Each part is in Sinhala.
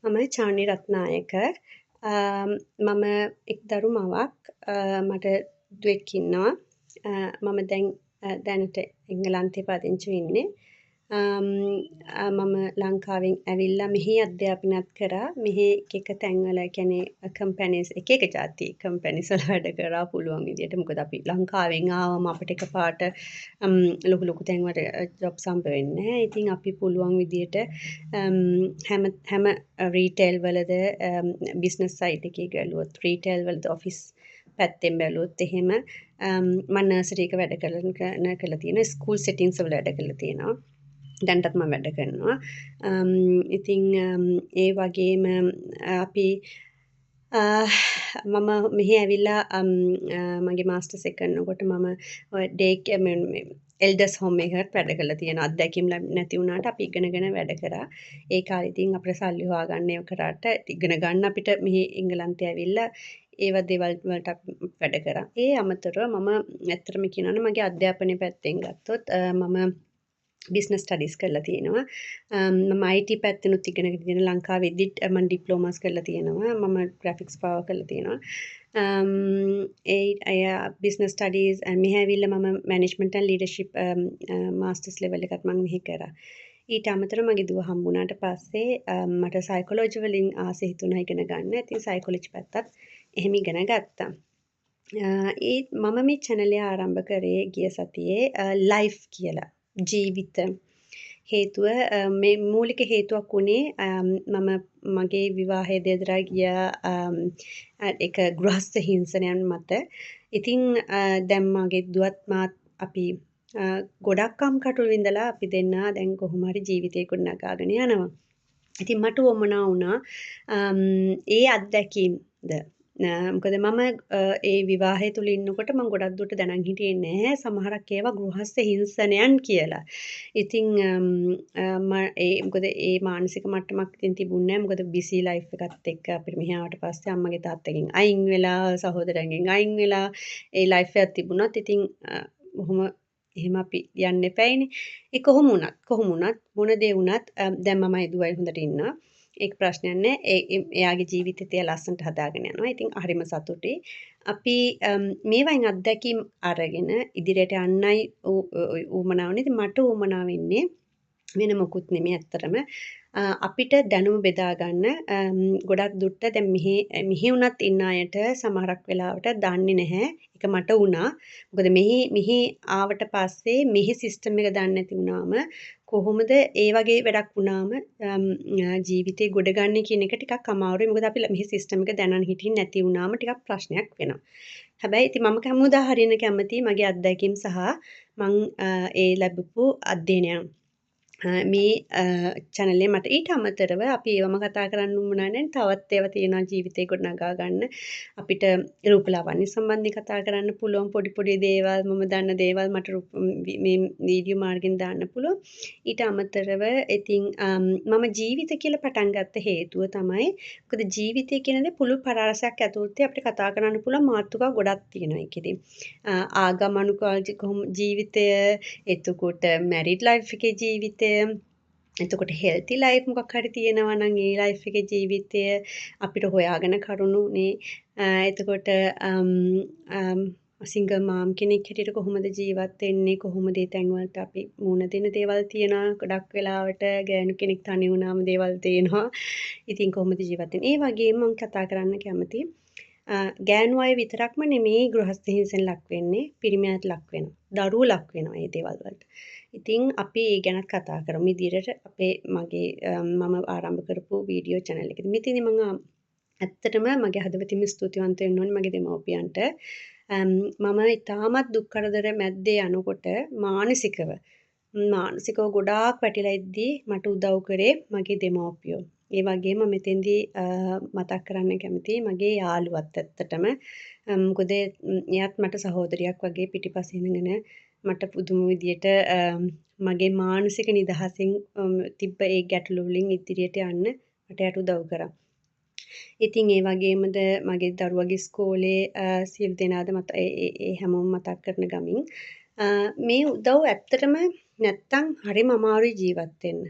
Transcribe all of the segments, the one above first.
මම චානි රත්නායක. මම එක් දරු මවක්. මට දුවෙක් ඉන්නවා. මම දැන් දැනට එංගලන්තේ පදිංචි වෙන්නේ. මම ලංකාවෙන් ඇවිල්ලා මෙහි අධ්‍යාපනයත් කරා. මෙහි එක තැන්වල කියන්නේ කම්පැනිස් එක එක ජාති කම්පැනිස් වල වැඩ කරා පුළුවන් විදියට. මොකද අපි ලංකාවෙන් ආවම අපිට එකපාරට ලොකු ලොකු තැන්වල ජොබ්ස් හම්බ වෙන්නේ නැහැ. ඉතින් අපි පුළුවන් විදියට හැම රීටේල් වලද බිස්නස් සයිට් එකේ ගලුවොත් රීටේල් වලද ඔෆිස් පැත්තෙන් බැලුවොත් එහෙම මම නර්සරි එක වැඩ කරලා තියෙනවා. ස්කූල් සෙටින්ග්ස් වල වැඩ කරලා තියෙනවා. දැන්ටත් මම වැඩ කරනවා. ඉතින් ඒ වගේම අපි මම මෙහි ඇවිල්ලා මගේ මාස්ටර්ස් එක කරනකොට මම ඔය එල්ඩර්ස් හෝම් එකකට වැඩ කරලා තියෙනවා. අත්දැකීම් නැති වුණාට අපි ඉගෙනගෙන වැඩ කරා. ඒ කාලේ ඉතින් අපිට සල්ලි හොයාගන්න ඒව කරාට ඉගෙන ගන්න අපිට මෙහි එංගලන්තේ ඇවිල්ලා ඒව දේවල් වලට වැඩ කරා. ඒ අමතරව මම ඇත්තටම කියනවා නම් මගේ අධ්‍යාපනය පැත්තෙන් ගත්තොත් මම බිස්නස් ස්ටඩීස් කරලා තියෙනවා. මම IT පැත්තෙනුත් ඉගෙනගෙන තියෙනවා. ලංකාවේදීත් මම ඩිප්ලෝමාස් කරලා තියෙනවා. මම ග්‍රැෆික්ස් පාව කරලා තියෙනවා. ඒ බිස්නස් ස්ටඩීස් මෙහි ඇවිල්ලා මම management and leadership masters level එකත් මම මෙහි කරා. ඊට අමතරව මගේ දුව හම්බුණාට පස්සේ මට සයිකොලොජි වලින් ආස හිතුණා ඉගෙන ගන්න. ඉතින් සයිකොලොජි පැත්තත් එහෙම ඉගෙන ගත්තා. මම මේ channel එක ආරම්භ කරේ ගිය සතියේ ලයිෆ් කියලා. ජීවිත හේතුව මේ මූලික හේතුවක් වුණේ මම මගේ විවාහය දෙදරා ගිය එක ගෘහස්ත හිංසනයන් මත. ඉතින් දැන් මගේ දුවත් මාත් අපි ගොඩක් කම්කටොළු විඳලා අපි දෙන්නා දැන් කොහොම හරි ජීවිතේ ගොඩනගාගෙන යනවා. ඉතින් මට වමනා වුණා ඒ අත්දැකීම්ද මොකද මම ඒ විවාහය තුල ඉන්නකොට මම ගොඩක් දුරට දැනන් හිටියේ නැහැ සමහරක් ඒවා ගෘහස්ත හිංසනයන් කියලා. ඉතින් මොකද ඒ මානසික මට්ටමක් ඉතින් තිබුණේ නැහැ. මොකද බිසි ලයිෆ් එකත් එක්ක අපිට මෙහා ආවට පස්සේ අම්මගේ තාත්තගෙන් අයින් වෙලා සහෝදරයන්ගෙන් අයින් වෙලා ඒ ලයිෆ් එකක් තිබුණත් ඉතින් බොහොම එහෙම අපි යන්න එපැයිනේ. ඒ කොහොම වුණත් මොන දේ වුණත් දැන් මම දුවයි හොඳට ඉන්නවා. ඒක ප්‍රශ්නයක් නෑ. එයාගේ ජීවිතයත් එයා ලස්සනට හදාගෙන යනවා. ඉතින් හරිම සතුටුයි. අපි මේවයින් අත්දැකීම් අරගෙන ඉදිරියට යන්නයි උවමනාවනේ. ඉතින් මට උවමනා වෙන්නේ වෙන මොකුත් නෙමෙයි ඇත්තටම අපිට දැනුම බෙදා ගන්න ගොඩක් දුරට දැන් මෙහි වුණත් ඉන්න අයට සමහරක් වෙලාවට දන්නේ නැහැ. ඒක මට වුණා. මොකද මෙහි ආවට පස්සේ මෙහි සිස්ටම් එක දන්නේ නැති වුණාම කොහොමද ඒ වගේ වැඩක් වුණාම ජීවිතේ ගොඩ ගන්න කියන එක ටිකක් අමාරුයි. මොකද අපි මෙහි සිස්ටම් එක දැනන් හිටින් නැති වුණාම ටිකක් ප්‍රශ්නයක් වෙනවා. හැබැයි ඉතින් මම කැමුදා හරියන කැමති මගේ අත්දැකීම් සහ මං ඒ ලැබපු අධ්‍යයනයන් මේ channel එක මට ඊට අමතරව අපි ඒවම කතා කරන්න උවමනා නැහැ. තවත් ඒවා තියෙනවා ජීවිතේ ගොඩනගා ගන්න. අපිට රූපලාවන්‍ය සම්බන්ධයෙන් කතා කරන්න පුළුවන් පොඩි දේවල් මම දන්න දේවල් මට මේ වීඩියෝ මාර්ගෙන් දාන්න පුළුවන්. ඊට අමතරව ඉතින් මම ජීවිත කියලා පටන් ගත්ත හේතුව තමයි මොකද ජීවිතය කියන දේ පුළුල් පරාසයක් ඇතුළතේ අපිට කතා කරන්න පුළුවන් මාතෘකා ගොඩක් තියෙනවා ඒකෙදි. ආගම අනුකූල ජීවිතය, එතකොට මැරිඩ් ලයිෆ් එකේ ජීවිතය, එතකොට හෙල්ති ලයිෆ් මොකක් හරි තියෙනවා නම් ඒ ලයිෆ් එකේ ජීවිතය අපිට හොයාගෙන කරුණුනේ. එතකොට සිංගල් මාම් කෙනෙක් හැටියට කොහොමද ජීවත් වෙන්නේ, කොහොමද ඒ තැන් වලට අපි මුණ දෙන දේවල් තියෙනවා. ගොඩක් වෙලාවට ගෑනු කෙනෙක් තනි වුණාම දේවල් තියෙනවා. ඉතින් කොහොමද ජීවත් වෙන්නේ? ඒ වගේම මම කතා කරන්න කැමතියි. ගෑනු අය විතරක්ම නෙමෙයි ගෘහස්ත හිංසෙන් ලක් වෙන්නේ, පිරිමි අයත් ලක් වෙනවා. දරුවෝ ලක් වෙනවා මේ දේවල් වලට. ඉතින් අපි ඒ ගැනත් කතා කරමු. ඉදිරියට මම ආරම්භ කරපු වීඩියෝ channel එකේදී. මෙතනදී මම ඇත්තටම මගේ හදවතින්ම ස්තුතිවන්ත වෙන්න ඕනේ මගේ දෙමව්පියන්ට. මම ඉතාමත් දුක් කරදර මැද්දේ යනකොට මානසිකව ගොඩාක් වැටිලා ඉද්දී මට උදව් කරේ මගේ දෙමව්පියෝ. ඒ වගේම මෙතෙන්දී මතක් කරන්න කැමතියි මගේ යාළුවත් ඇත්තටම. මොකද එයාත් මට සහෝදරියක් වගේ පිටිපස්සේ ඉඳගෙන මට පුදුම විදියට මගේ මානසික නිදහසින් තිබ්බ ඒ ගැටලු වලින් ඉදිරියට යන්න මට යට උදව් කරා. ඉතින් ඒ වගේමද මගේ දරුවගේ ඉස්කෝලේ සියලු දෙනාද ඒ හැමෝම මතක් කරන ගමින් මේ උදව් ඇත්තටම නැත්තම් හරිම අමාරුයි ජීවත් වෙන්න.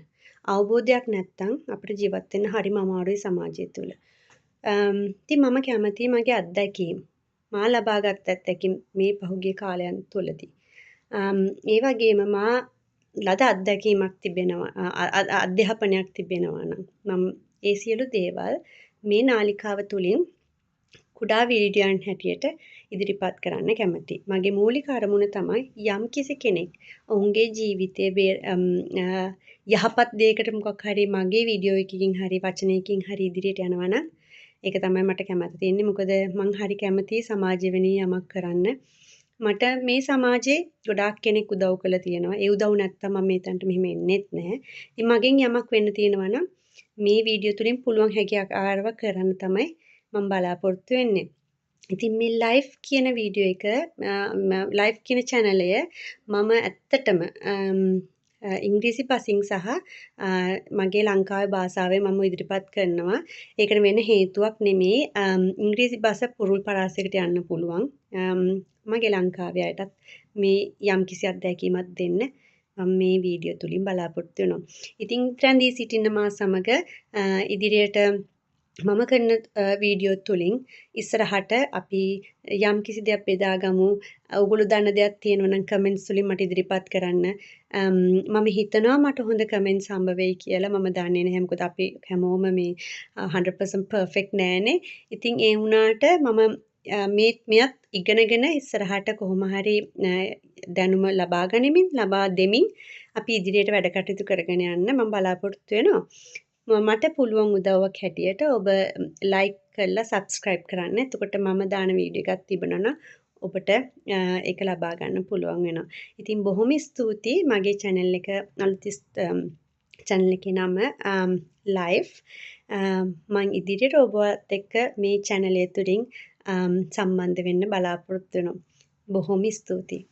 අවබෝධයක් නැත්නම් අපිට ජීවත් වෙන්න හරිම අමාරුයි සමාජය තුළ. ඉතින් මම කැමතියි මගේ අත්දැකීම් මා ලබාගත් අත්දැකීම් මේ පහුගිය කාලයන් තුළදී. ඒ වගේම මා ලද අත්දැකීමක් තිබෙනවා අධ්‍යාපනයක් තිබෙනවා නම් මම ඒ සියලු දේවල් මේ නාලිකාව තුළින් කුඩා වීඩියෝන් හැටියට ඉදිරිපත් කරන්න කැමතියි. මගේ මූලික අරමුණ තමයි යම්කිසි කෙනෙක් ඔවුන්ගේ ජීවිතයේ යහපත් දෙයකට මොකක් හරි මගේ වීඩියෝ එකකින් හරි වචනයකින් හරි ඉදිරියට යනවා නම් ඒක තමයි මට කැමති තියෙන්නේ. මොකද මං හරි කැමතියි සමාජය වෙනුවෙන් යමක් කරන්න. මට මේ සමාජයේ ගොඩාක් කෙනෙක් උදව් කළා තියෙනවා. ඒ උදව් නැත්තම් මම මෙතනට මෙහෙම එන්නෙත් නැහැ. ඉතින් මගෙන් යමක් වෙන්න තියෙනවා නම් මේ වීඩියෝ තුලින් පුළුවන් හැකියාවක් ආරව කරන්න තමයි මම බලාපොරොත්තු වෙන්නේ. ඉතින් මේ ලයිෆ් කියන වීඩියෝ එක ලයිෆ් කියන channelය මම ඇත්තටම ඉංග්‍රීසි පසින් සහ මගේ ලංකාවේ භාෂාවෙන් මම ඉදිරිපත් කරනවා. ඒකට වෙන හේතුවක් නෙමේ. ඉංග්‍රීසි භාෂ පුරුල් පරාසයකට යන්න පුළුවන්. මගේ ලංකාවේ අයටත් මේ යම්කිසි අත්දැකීමක් දෙන්න මම මේ වීඩියෝ තුලින් බලාපොරොත්තු වෙනවා. ඉතින් රැඳී සිටින්න මා සමග ඉදිරියට මම කරන වීඩියෝ තුලින් ඉස්සරහට අපි යම්කිසි දෙයක් බෙදාගමු. ඔයගොල්ලෝ දන්න දෙයක් තියෙනවා නම් කමෙන්ට්ස් වලින් මට ඉදිරිපත් කරන්න. මම හිතනවා මට හොඳ කමෙන්ට්ස් හම්බ වෙයි කියලා. මම දන්නේ නැහැ. මොකද අපි හැමෝම මේ 100% පර්ෆෙක්ට් නෑනේ. ඉතින් ඒ වුණාට මම මෙයත් ඉගෙනගෙන ඉස්සරහට කොහොම හරි දැනුම ලබා දෙමින් අපි ඉදිරියට වැඩ කටයුතු කරගෙන යන්න මම බලාපොරොත්තු වෙනවා. මට පුළුවන් උදව්වක් හැටියට ඔබ ලයික් කරලා සබ්ස්ක්‍රයිබ් කරන්න. එතකොට මම දාන වීඩියෝ එකක් තිබුණා නම් ඔබට ඒක ලබා ගන්න පුළුවන් වෙනවා. ඉතින් බොහොම ස්තුතියි මගේ channel එක channel එකේ නම live මම ඉදිරියට ඔබත් එක්ක මේ channel එක තුලින් සම්බන්ධ වෙන්න බලාපොරොත්තු වෙනවා. බොහොම ස්තුතියි.